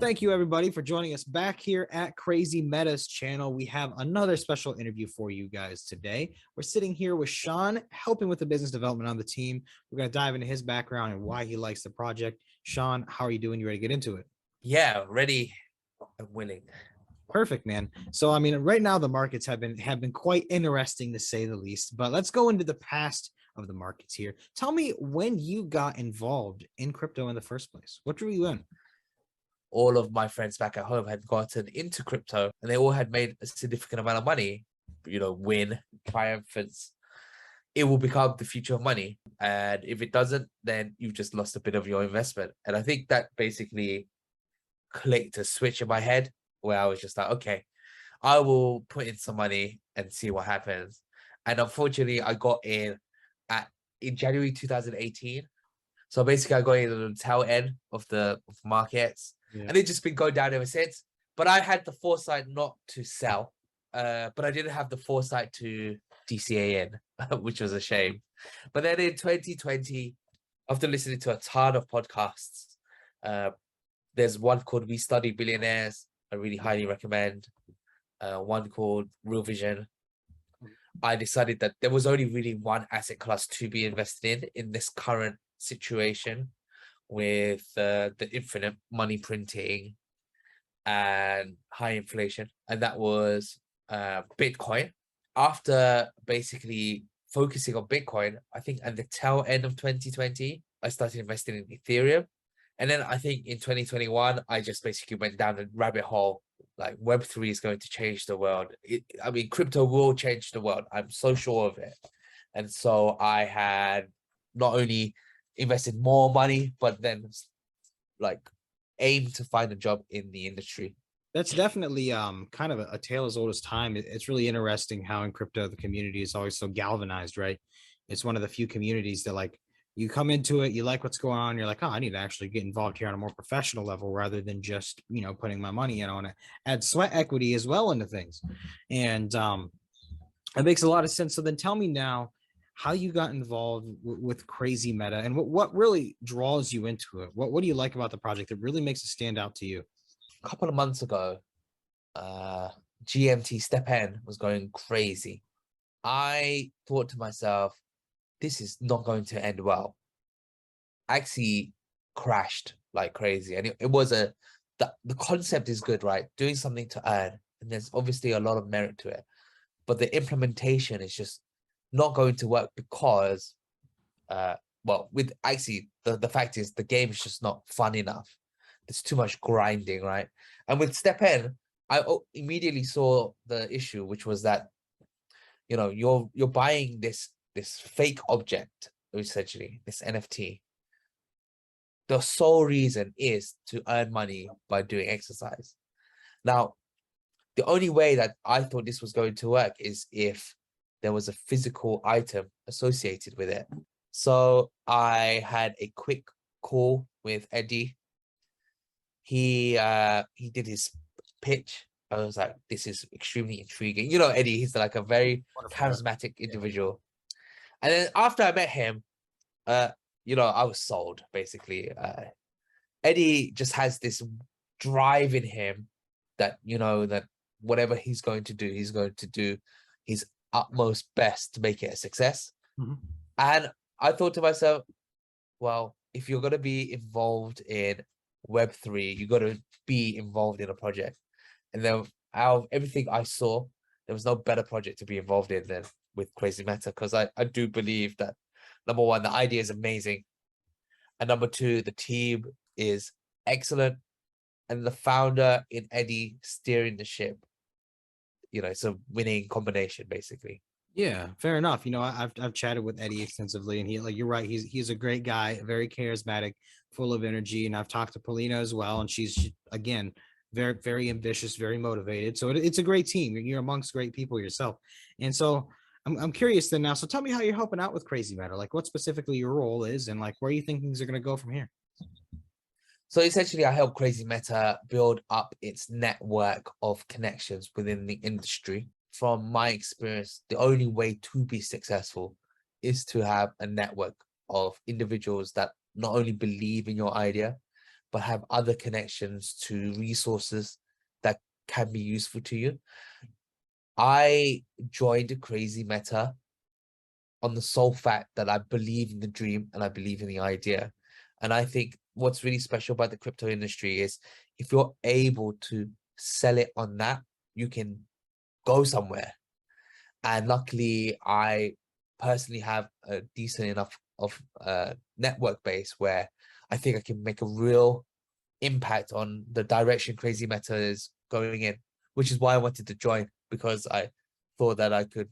thank you everybody for joining us back here at CrazyMeta's channel. We have another special interview for you guys today. We're sitting here with Sean, helping with the business development on the team. We're going to dive into his background and why he likes the project. Sean, how are you doing? You ready to get into it? Yeah, ready and willing. Perfect, man. So, I mean, right now the markets have been quite interesting to say the least, but let's go into the past of the markets here. Tell me when you got involved in crypto in the first place. What drew you in? All of my friends back at home had gotten into crypto and they all had made a significant amount of money, win, triumphants. It will become the future of money. And if it doesn't, then you've just lost a bit of your investment. And I think that basically clicked a switch in my head where I was just like, okay, I will put in some money and see what happens. And unfortunately, I got in January 2018. So basically, I got in at the tail end of the markets, and it's just been going down ever since. But I had the foresight not to sell, but I didn't have the foresight to DCA in, which was a shame. But then in 2020, after listening to a ton of podcasts, there's one called We Study Billionaires. I really highly recommend. One called Real Vision. I decided that there was only really one asset class to be invested in this current situation with the infinite money printing and high inflation, and that was Bitcoin. After basically focusing on Bitcoin, I think at the tail end of 2020, I started investing in Ethereum. And then I think in 2021, I just basically went down the rabbit hole. Like Web3 is going to change the world. Crypto will change the world. I'm so sure of it. And so I had not only invested more money, but then like aimed to find a job in the industry. That's definitely kind of a tale as old as time. It's really interesting how in crypto the community is always so galvanized, right? It's one of the few communities that like you come into it, you like what's going on, you're like, oh, I need to actually get involved here on a more professional level rather than just, putting my money in on it. Add sweat equity as well into things. And it makes a lot of sense. So then tell me now how you got involved with CrazyMeta and what really draws you into it. What do you like about the project that really makes it stand out to you? A couple of months ago, GMT Step N was going crazy. I thought to myself, this is not going to end well. Actually crashed like crazy. And it was the concept is good, right? Doing something to earn. And there's obviously a lot of merit to it. But the implementation is just not going to work because, the fact is the game is just not fun enough. There's too much grinding, right? And with Step N, I immediately saw the issue, which was that, you're buying this fake object, essentially, this NFT. The sole reason is to earn money by doing exercise. Now, the only way that I thought this was going to work is if there was a physical item associated with it. So I had a quick call with Eddie. He did his pitch. I was like, this is extremely intriguing. Eddie, he's like a very charismatic individual. And then after I met him, I was sold, basically. Eddie just has this drive in him that, that whatever he's going to do his utmost best to make it a success. Mm-hmm. And I thought to myself, well, if you're going to be involved in Web3, you got to be involved in a project. And then out of everything I saw, there was no better project to be involved in than with CrazyMeta, because I do believe that, number one, the idea is amazing. And number two, the team is excellent. And the founder in Eddie steering the ship, it's a winning combination, basically. Yeah, fair enough. I've chatted with Eddie extensively, and you're right. He's a great guy, very charismatic, full of energy. And I've talked to Paulina as well, and she's again very, very ambitious, very motivated. So it's a great team. You're amongst great people yourself. And so I'm curious then now. So tell me how you're helping out with CrazyMeta. Like what specifically your role is, and like where you think things are going to go from here. So essentially, I help CrazyMeta build up its network of connections within the industry. From my experience, the only way to be successful is to have a network of individuals that not only believe in your idea, but have other connections to resources that can be useful to you. I joined CrazyMeta on the sole fact that I believe in the dream and I believe in the idea. And I think what's really special about the crypto industry is if you're able to sell it on that, you can go somewhere. And luckily, I personally have a decent enough of network base where I think I can make a real impact on the direction CrazyMeta is going in, which is why I wanted to join, because I thought that I could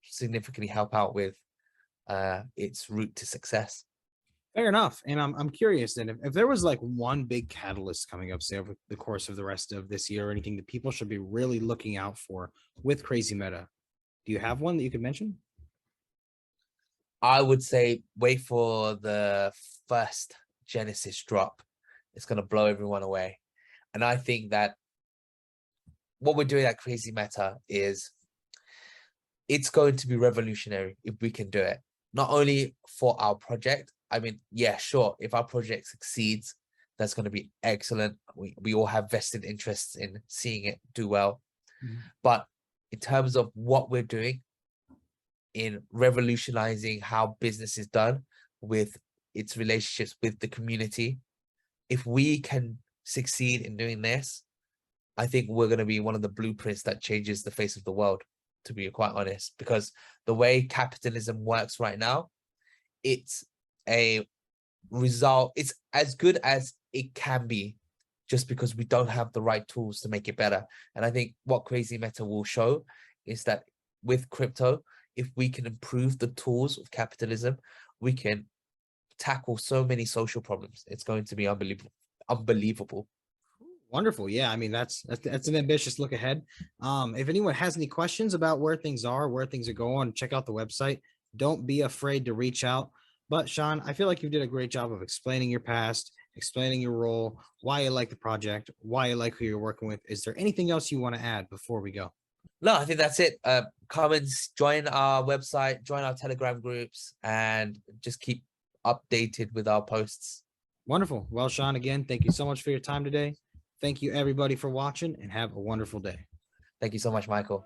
significantly help out with its route to success. Fair enough. And I'm curious then, if there was like one big catalyst coming up, say over the course of the rest of this year, or anything that people should be really looking out for with CrazyMeta, do you have one that you could mention? I would say wait for the first Genesis drop. It's going to blow everyone away. And I think that what we're doing at CrazyMeta is it's going to be revolutionary if we can do it. Not only for our project. I mean, yeah, sure. If our project succeeds, that's going to be excellent. We all have vested interests in seeing it do well. But in terms of what we're doing in revolutionizing how business is done with its relationships with the community, if we can succeed in doing this, I think we're going to be one of the blueprints that changes the face of the world, to be quite honest, because the way capitalism works right now, it's a result, it's as good as it can be, just because we don't have the right tools to make it better. And I think what CrazyMeta will show is that with crypto, if we can improve the tools of capitalism, we can tackle so many social problems. It's going to be unbelievable. Wonderful. Yeah, I mean that's an ambitious look ahead. If anyone has any questions about where things are, where things are going, check out the website. Don't be afraid to reach out. But Sean, I feel like you did a great job of explaining your past, explaining your role, why you like the project, why you like who you're working with. Is there anything else you want to add before we go? No, I think that's it. Come and join our website, join our Telegram groups, and just keep updated with our posts. Wonderful. Well, Sean, again, thank you so much for your time today. Thank you, everybody, for watching, and have a wonderful day. Thank you so much, Michael.